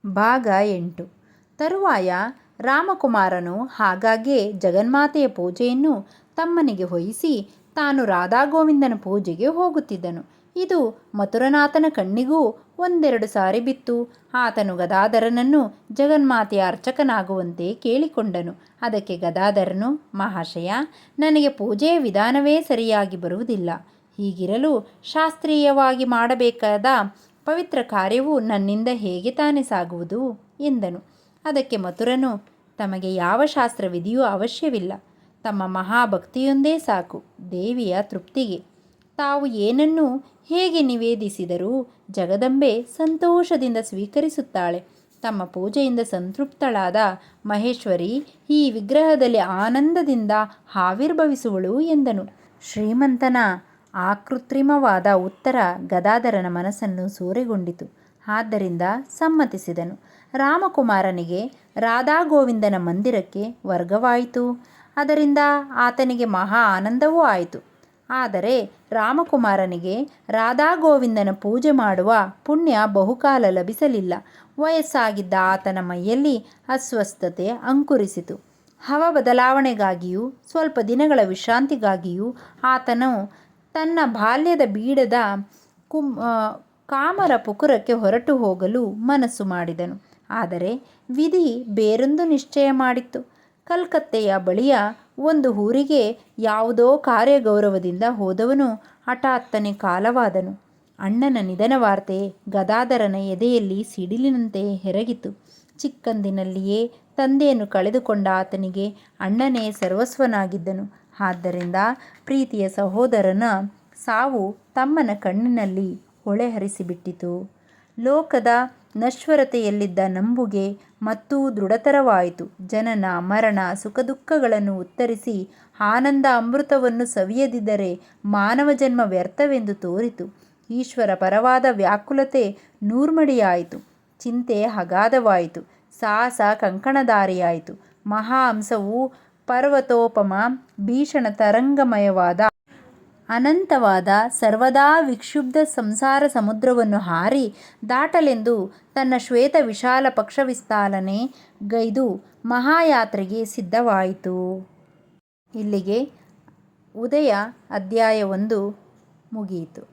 ಭಾಗ 8. ತರುವಾಯ ರಾಮಕುಮಾರನು ಆಗಾಗ್ಗೆ ಜಗನ್ಮಾತೆಯ ಪೂಜೆಯನ್ನು ತಮ್ಮನಿಗೆ ವಹಿಸಿ ತಾನು ರಾಧಾಗೋವಿಂದನ ಪೂಜೆಗೆ ಹೋಗುತ್ತಿದ್ದನು. ಇದು ಮಥುರನಾಥನ ಕಣ್ಣಿಗೂ ಒಂದೆರಡು ಸಾರಿ ಬಿತ್ತು. ಆತನು ಗದಾಧರನನ್ನು ಜಗನ್ಮಾತೆಯ ಅರ್ಚಕನಾಗುವಂತೆ ಕೇಳಿಕೊಂಡನು. ಅದಕ್ಕೆ ಗದಾಧರನು, ಮಹಾಶಯ, ನನಗೆ ಪೂಜೆಯ ವಿಧಾನವೇ ಸರಿಯಾಗಿ ಬರುವುದಿಲ್ಲ. ಹೀಗಿರಲು ಶಾಸ್ತ್ರೀಯವಾಗಿ ಮಾಡಬೇಕಾದ ಪವಿತ್ರ ಕಾರ್ಯವು ನನ್ನಿಂದ ಹೇಗೆ ತಾನೇ ಸಾಗುವುದು ಎಂದನು. ಅದಕ್ಕೆ ಮಥುರನು, ತಮಗೆ ಯಾವ ಶಾಸ್ತ್ರವಿಧಿಯೂ ಅವಶ್ಯವಿಲ್ಲ. ತಮ್ಮ ಮಹಾಭಕ್ತಿಯೊಂದೇ ಸಾಕು ದೇವಿಯ ತೃಪ್ತಿಗೆ. ತಾವು ಏನನ್ನು ಹೇಗೆ ನಿವೇದಿಸಿದರೂ ಜಗದಂಬೆ ಸಂತೋಷದಿಂದ ಸ್ವೀಕರಿಸುತ್ತಾಳೆ. ತಮ್ಮ ಪೂಜೆಯಿಂದ ಸಂತೃಪ್ತಳಾದ ಮಹೇಶ್ವರಿ ಈ ವಿಗ್ರಹದಲ್ಲಿ ಆನಂದದಿಂದ ಆವಿರ್ಭವಿಸುವಳು ಎಂದನು. ಶ್ರೀಮಂತನ ಆಕೃತ್ರಿಮವಾದ ಉತ್ತರ ಗದಾಧರನ ಮನಸ್ಸನ್ನು ಸೂರೆಗೊಂಡಿತು. ಆದ್ದರಿಂದ ಸಮ್ಮತಿಸಿದನು. ರಾಮಕುಮಾರನಿಗೆ ರಾಧಾಗೋವಿಂದನ ಮಂದಿರಕ್ಕೆ ವರ್ಗವಾಯಿತು. ಅದರಿಂದ ಆತನಿಗೆ ಮಹಾ ಆನಂದವೂ ಆಯಿತು. ಆದರೆ ರಾಮಕುಮಾರನಿಗೆ ರಾಧಾಗೋವಿಂದನ ಪೂಜೆ ಮಾಡುವ ಪುಣ್ಯ ಬಹುಕಾಲ ಲಭಿಸಲಿಲ್ಲ. ವಯಸ್ಸಾಗಿದ್ದ ಆತನ ಮೈಯಲ್ಲಿ ಅಸ್ವಸ್ಥತೆ ಅಂಕುರಿಸಿತು. ಹವ ಬದಲಾವಣೆಗಾಗಿಯೂ ಸ್ವಲ್ಪ ದಿನಗಳ ವಿಶ್ರಾಂತಿಗಾಗಿಯೂ ಆತನು ತನ್ನ ಬಾಲ್ಯದ ಬೀಡದ ಕಾಮರ ಪುಕುರಕ್ಕೆ ಹೊರಟು ಹೋಗಲು ಮನಸ್ಸು ಮಾಡಿದನು. ಆದರೆ ವಿಧಿ ಬೇರೊಂದು ನಿಶ್ಚಯ ಮಾಡಿತ್ತು. ಕಲ್ಕತ್ತೆಯ ಬಳಿಯ ಒಂದು ಊರಿಗೆ ಯಾವುದೋ ಕಾರ್ಯಗೌರವದಿಂದ ಹೋದವನು ಹಠಾತ್ತನೆ ಕಾಲವಾದನು. ಅಣ್ಣನ ನಿಧನ ವಾರ್ತೆ ಗದಾಧರನ ಎದೆಯಲ್ಲಿ ಸಿಡಿಲಿನಂತೆ ಎರಗಿತು. ಚಿಕ್ಕಂದಿನಲ್ಲಿಯೇ ತಂದೆಯನ್ನು ಕಳೆದುಕೊಂಡ ಆತನಿಗೆ ಅಣ್ಣನೇ ಸರ್ವಸ್ವನಾಗಿದ್ದನು. ಆದ್ದರಿಂದ ಪ್ರೀತಿಯ ಸಹೋದರನ ಸಾವು ತಮ್ಮನ ಕಣ್ಣಿನಲ್ಲಿ ಹೊಳೆ ಹರಿಸಿಬಿಟ್ಟಿತು. ಲೋಕದ ನಶ್ವರತೆಯಲ್ಲಿದ್ದ ನಂಬುಗೆ ಮತ್ತೂ ದೃಢತರವಾಯಿತು. ಜನನ ಮರಣ ಸುಖ ದುಃಖಗಳನ್ನು ಉತ್ತರಿಸಿ ಆನಂದ ಅಮೃತವನ್ನು ಸವಿಯದಿದ್ದರೆ ಮಾನವ ಜನ್ಮ ವ್ಯರ್ಥವೆಂದು ತೋರಿತು. ಈಶ್ವರ ಪರವಾದ ವ್ಯಾಕುಲತೆ ನೂರ್ಮಡಿಯಾಯಿತು. ಚಿಂತೆ ಅಗಾಧವಾಯಿತು. ಸಾಹಸ ಕಂಕಣಧಾರಿಯಾಯಿತು. ಮಹಾಹಂಸವು ಪರ್ವತೋಪಮ ಭೀಷಣ ತರಂಗಮಯವಾದ ಅನಂತವಾದ ಸರ್ವದಾ ವಿಕ್ಷುಬ್ಧ ಸಂಸಾರ ಸಮುದ್ರವನ್ನು ಹಾರಿ ದಾಟಲೆಂದು ತನ್ನ ಶ್ವೇತ ವಿಶಾಲ ಪಕ್ಷವಿಸ್ತಾಲನೆ ಗೈದು ಮಹಾಯಾತ್ರೆಗೆ ಸಿದ್ಧವಾಯಿತು. ಇಲ್ಲಿಗೆ ಉದಯ ಅಧ್ಯಾಯ 1 ಮುಗಿಯಿತು.